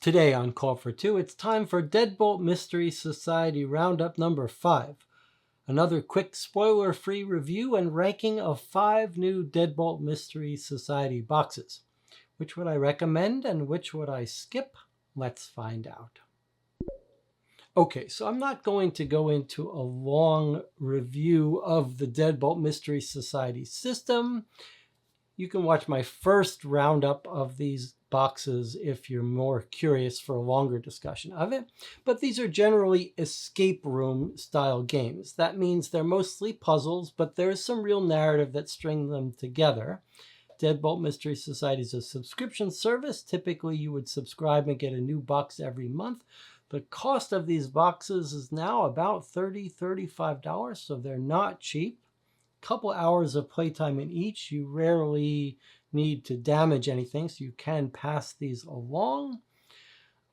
Today on Call for Two, it's time for Deadbolt Mystery Society Roundup number 5. Another quick spoiler-free review and ranking of 5 new Deadbolt Mystery Society boxes. Which would I recommend and which would I skip? Let's find out. Okay, so I'm not going to go into a long review of the Deadbolt Mystery Society system. You can watch my first roundup of these boxes if you're more curious for a longer discussion of it. But these are generally escape room style games. That means they're mostly puzzles, but there's some real narrative that string them together. Deadbolt Mystery Society is a subscription service. Typically, you would subscribe and get a new box every month. The cost of these boxes is now about $30, $35, so they're not cheap. Couple hours of playtime in each. You rarely need to damage anything, so you can pass these along.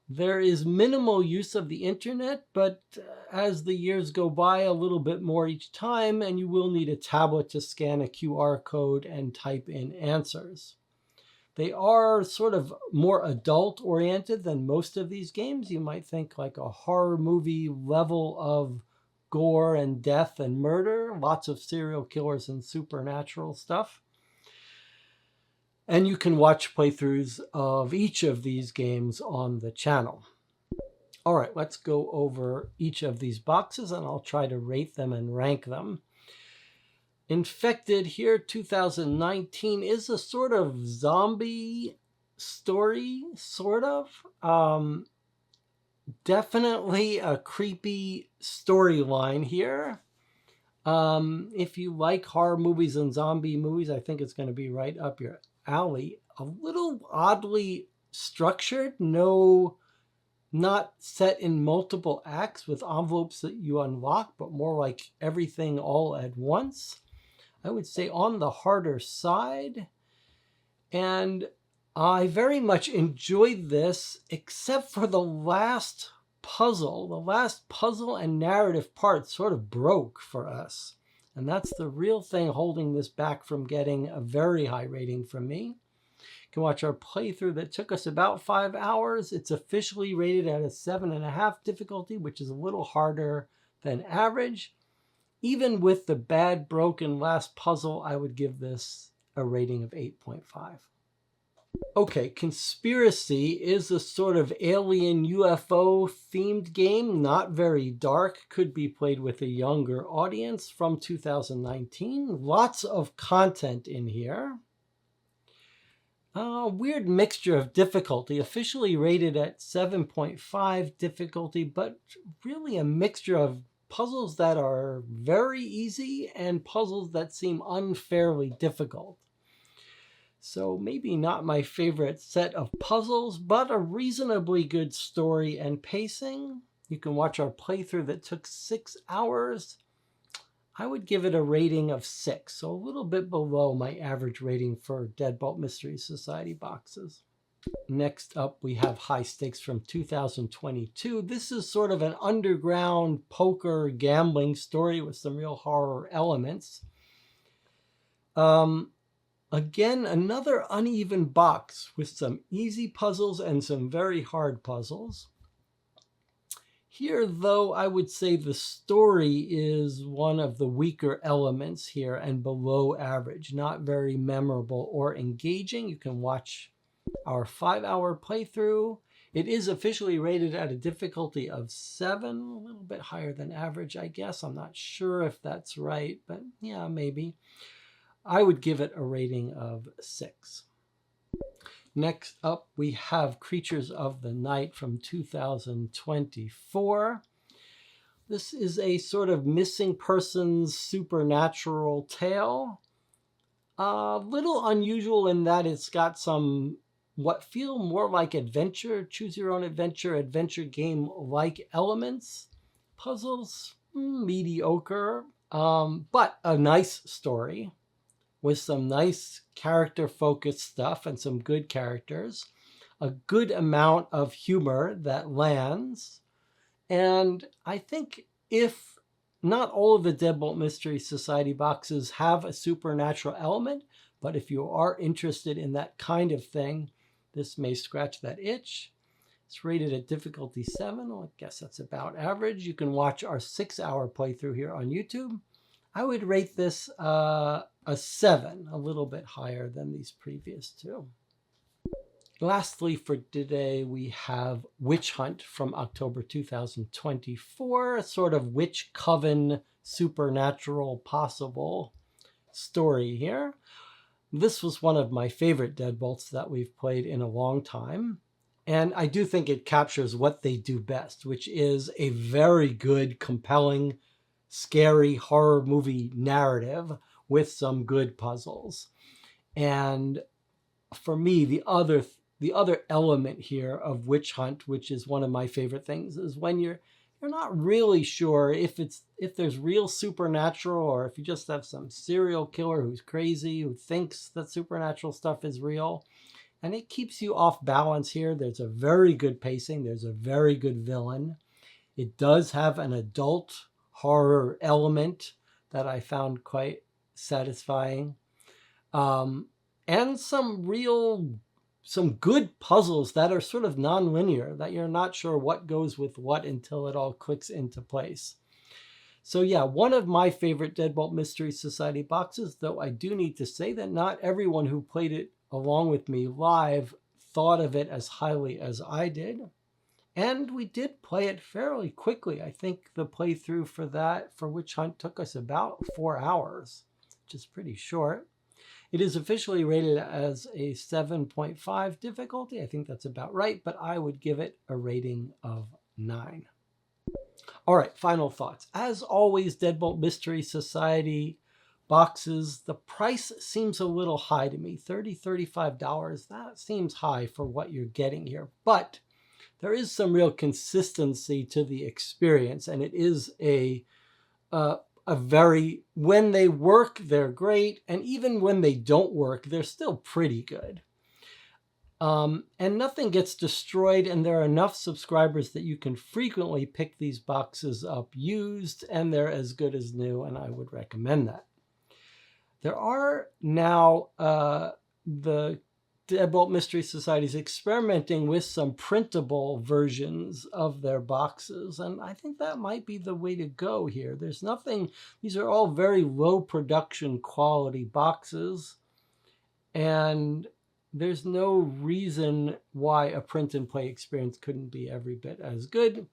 There is minimal use of the internet, but as the years go by, a little bit more each time, and you will need a tablet to scan a QR code and type in answers. They are sort of more adult-oriented than most of these games. You might think like a horror movie level of gore and death and murder, lots of serial killers and supernatural stuff. And you can watch playthroughs of each of these games on the channel. All right, let's go over each of these boxes and I'll try to rate them and rank them. Infected here, 2019, is a sort of zombie story, sort of. Definitely a creepy storyline here. If you like horror movies and zombie movies, I think it's going to be right up your alley. A little oddly structured, not set in multiple acts with envelopes that you unlock, but more like everything all at once. I would say on the harder side. And I very much enjoyed this, except for the last puzzle. The last puzzle and narrative part sort of broke for us. And that's the real thing holding this back from getting a very high rating from me. You can watch our playthrough that took us about 5 hours. It's officially rated at a 7.5 difficulty, which is a little harder than average. Even with the bad broken last puzzle, I would give this a rating of 8.5. Okay, Conspiracy is a sort of alien UFO themed game, not very dark, could be played with a younger audience, from 2019. Lots of content in here. A weird mixture of difficulty, officially rated at 7.5 difficulty, but really a mixture of puzzles that are very easy and puzzles that seem unfairly difficult. So maybe not my favorite set of puzzles, but a reasonably good story and pacing. You can watch our playthrough that took 6 hours. I would give it a rating of 6, so a little bit below my average rating for Deadbolt Mystery Society boxes. Next up, we have High Stakes from 2022. This is sort of an underground poker gambling story with some real horror elements. Again, another uneven box with some easy puzzles and some very hard puzzles. Here, though, I would say the story is one of the weaker elements here and below average. Not very memorable or engaging. You can watch our 5-hour playthrough. It is officially rated at a difficulty of 7, a little bit higher than average, I guess. I'm not sure if that's right, but yeah, maybe. I would give it a rating of 6. Next up, we have Creatures of the Night from 2024. This is a sort of missing persons supernatural tale. A little unusual in that it's got some what feel more like adventure, choose your own adventure game-like elements. Puzzles, mediocre, but a nice story with some nice character-focused stuff and some good characters, a good amount of humor that lands. And I think if not all of the Deadbolt Mystery Society boxes have a supernatural element, but if you are interested in that kind of thing, this may scratch that itch. It's rated at difficulty 7. Well, I guess that's about average. You can watch our 6-hour playthrough here on YouTube. I would rate this a 7, a little bit higher than these previous two. Lastly for today, we have Witch Hunt from October 2024, a sort of witch coven supernatural possible story here. This was one of my favorite Deadbolts that we've played in a long time. And I do think it captures what they do best, which is a very good, compelling, scary horror movie narrative with some good puzzles. And for me, the other element here of Witch Hunt, which is one of my favorite things, is when you're not really sure if there's real supernatural or if you just have some serial killer who's crazy, who thinks that supernatural stuff is real. And it keeps you off balance here. There's a very good pacing. There's a very good villain. It does have an adult horror element that I found quite satisfying. And some good puzzles that are sort of non-linear, that you're not sure what goes with what until it all clicks into place. So yeah, one of my favorite Deadbolt Mystery Society boxes, though I do need to say that not everyone who played it along with me live thought of it as highly as I did. And we did play it fairly quickly. I think the playthrough for Witch Hunt took us about 4 hours, which is pretty short. It is officially rated as a 7.5 difficulty. I think that's about right, but I would give it a rating of 9. All right, final thoughts. As always, Deadbolt Mystery Society boxes, the price seems a little high to me. $30, $35, that seems high for what you're getting here. But there is some real consistency to the experience, and it is when they work, they're great. And even when they don't work, they're still pretty good. And nothing gets destroyed, and there are enough subscribers that you can frequently pick these boxes up used, and they're as good as new, and I would recommend that. There are now the Deadbolt Mystery Society is experimenting with some printable versions of their boxes, and I think that might be the way to go here. These are all very low production quality boxes, and there's no reason why a print and play experience couldn't be every bit as good.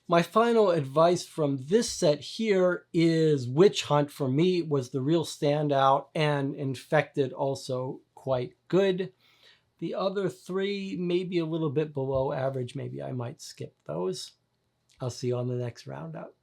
My final advice from this set here is Witch Hunt, for me, was the real standout, and Infected also quite good. The other three maybe a little bit below average. Maybe I might skip those. I'll see you on the next roundup.